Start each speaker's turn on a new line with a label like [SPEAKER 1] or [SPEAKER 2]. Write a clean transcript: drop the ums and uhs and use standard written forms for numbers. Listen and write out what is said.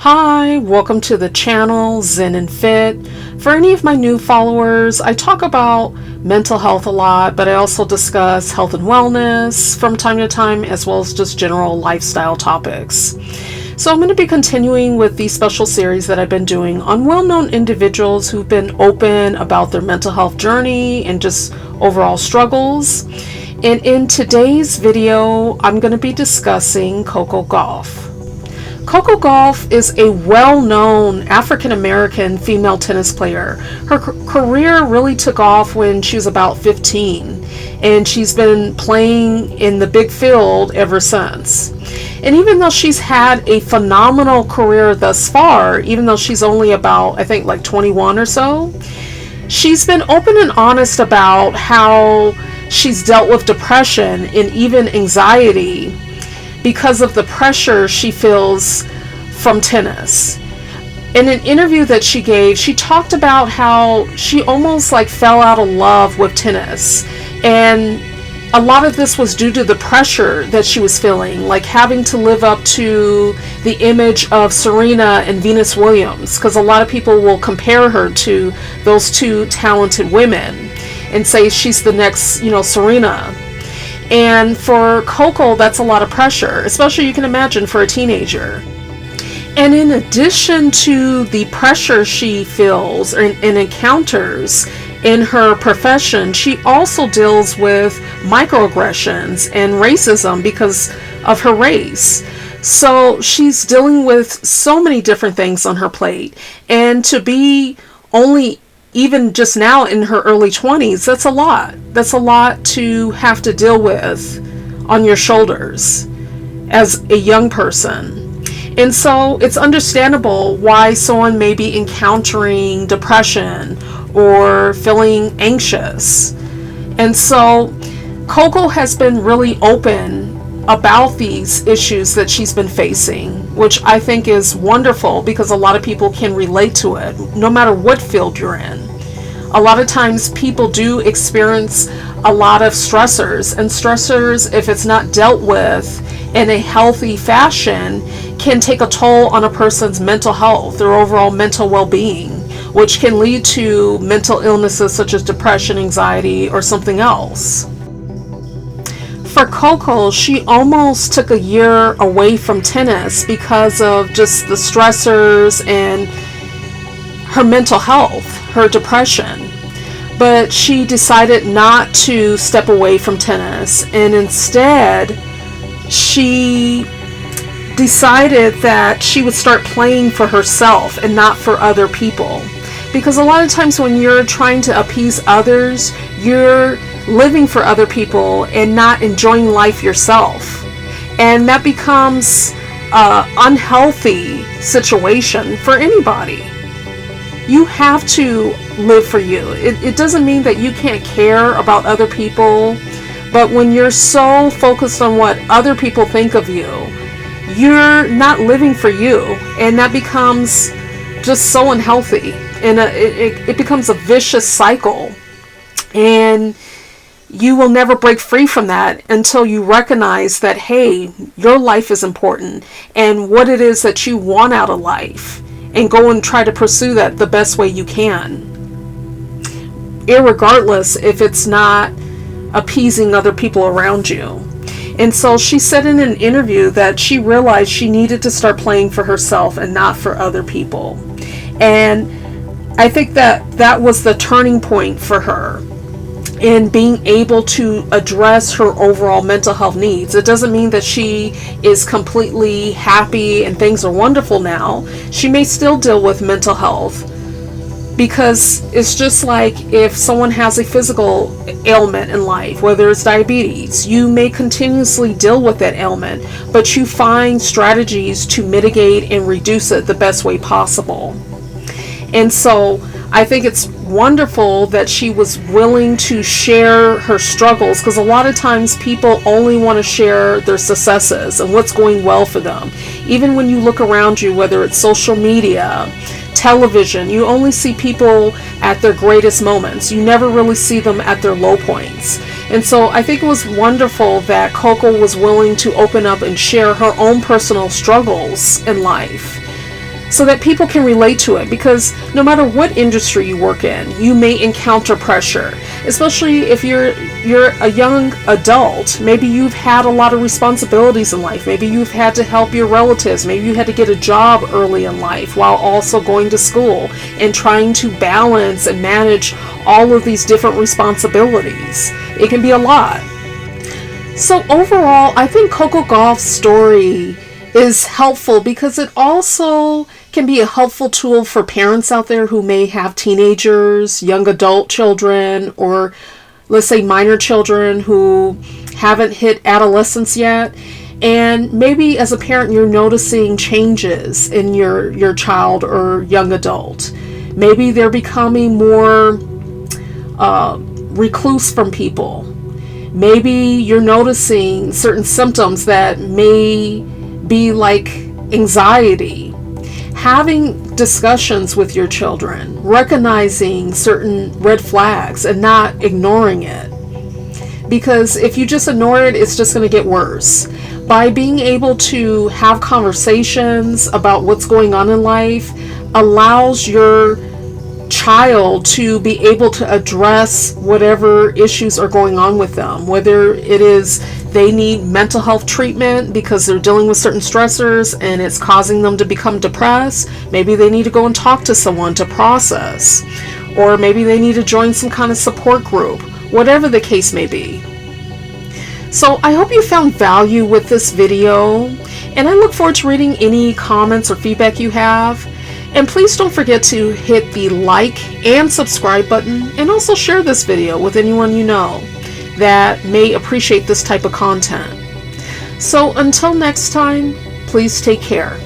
[SPEAKER 1] Hi, welcome to the channel Zen and Fit. For any of my new followers, I talk about mental health a lot, but I also discuss health and wellness from time to time, as well as just general lifestyle topics. So I'm going to be continuing with these special series that I've been doing on well-known individuals who've been open about their mental health journey and just overall struggles. And in today's video, I'm going to be discussing Coco Gauff. Coco Gauff is a well-known African-American female tennis player. Her career really took off when she was about 15, and she's been playing in the big field ever since. And even though she's had a phenomenal career thus far, even though she's only about, I think, like 21 or so, she's been open and honest about how she's dealt with depression and even anxiety because of the pressure she feels from tennis. In an interview that she gave, she talked about how she almost like fell out of love with tennis, and a lot of this was due to the pressure that she was feeling, like having to live up to the image of Serena and Venus Williams, because a lot of people will compare her to those two talented women and say she's the next, Serena. And for Coco, that's a lot of pressure, especially you can imagine for a teenager. And in addition to the pressure she feels and encounters in her profession, she also deals with microaggressions and racism because of her race. So she's dealing with so many different things on her plate. And to be only even just now in her early 20s, that's a lot. That's a lot to have to deal with on your shoulders as a young person. And so it's understandable why someone may be encountering depression or feeling anxious. And so Coco has been really open about these issues that she's been facing, which I think is wonderful because a lot of people can relate to it, no matter what field you're in. A lot of times people do experience a lot of stressors, and stressors, if it's not dealt with in a healthy fashion, can take a toll on a person's mental health, their overall mental well-being, which can lead to mental illnesses such as depression, anxiety, or something else. For Coco, she almost took a year away from tennis because of just the stressors and her mental health, her depression. But she decided not to step away from tennis, and instead she decided that she would start playing for herself and not for other people. Because a lot of times when you're trying to appease others, you're living for other people and not enjoying life yourself. And that becomes an unhealthy situation for anybody. You have to live for you. It doesn't mean that you can't care about other people, but when you're so focused on what other people think of you, you're not living for you, and that becomes just so unhealthy, and it becomes a vicious cycle, and you will never break free from that until you recognize that, hey, your life is important and what it is that you want out of life, and go and try to pursue that the best way you can, irregardless if it's not appeasing other people around you. And so she said in an interview that she realized she needed to start playing for herself and not for other people. And I think that was the turning point for her in being able to address her overall mental health needs. It doesn't mean that she is completely happy and things are wonderful now. She may still deal with mental health, because it's just like if someone has a physical ailment in life, whether it's diabetes, you may continuously deal with that ailment, but you find strategies to mitigate and reduce it the best way possible. And so I think it's wonderful that she was willing to share her struggles, because a lot of times people only want to share their successes and what's going well for them. Even when you look around you, whether it's social media, television, you only see people at their greatest moments. You never really see them at their low points. And so I think it was wonderful that Coco was willing to open up and share her own personal struggles in life. so that people can relate to it, because no matter what industry you work in, you may encounter pressure, especially if you're a young adult. Maybe you've had a lot of responsibilities in life. Maybe you've had to help your relatives. Maybe you had to get a job early in life while also going to school and trying to balance and manage all of these different responsibilities. It can be a lot. So overall, I think Coco Gauff's story is helpful because it also can be a helpful tool for parents out there who may have teenagers, young adult children, or let's say minor children who haven't hit adolescence yet. And maybe as a parent, you're noticing changes in your child or young adult. Maybe they're becoming more recluse from people. Maybe you're noticing certain symptoms that may be like anxiety. Having discussions with your children, recognizing certain red flags and not ignoring it. Because if you just ignore it, it's just going to get worse. By being able to have conversations about what's going on in life allows your child to be able to address whatever issues are going on with them, whether it is they need mental health treatment because they're dealing with certain stressors and it's causing them to become depressed. Maybe they need to go and talk to someone to process, or maybe they need to join some kind of support group, whatever the case may be. So I hope you found value with this video, and I look forward to reading any comments or feedback you have. And please don't forget to hit the like and subscribe button, and also share this video with anyone you know that may appreciate this type of content. So until next time, please take care.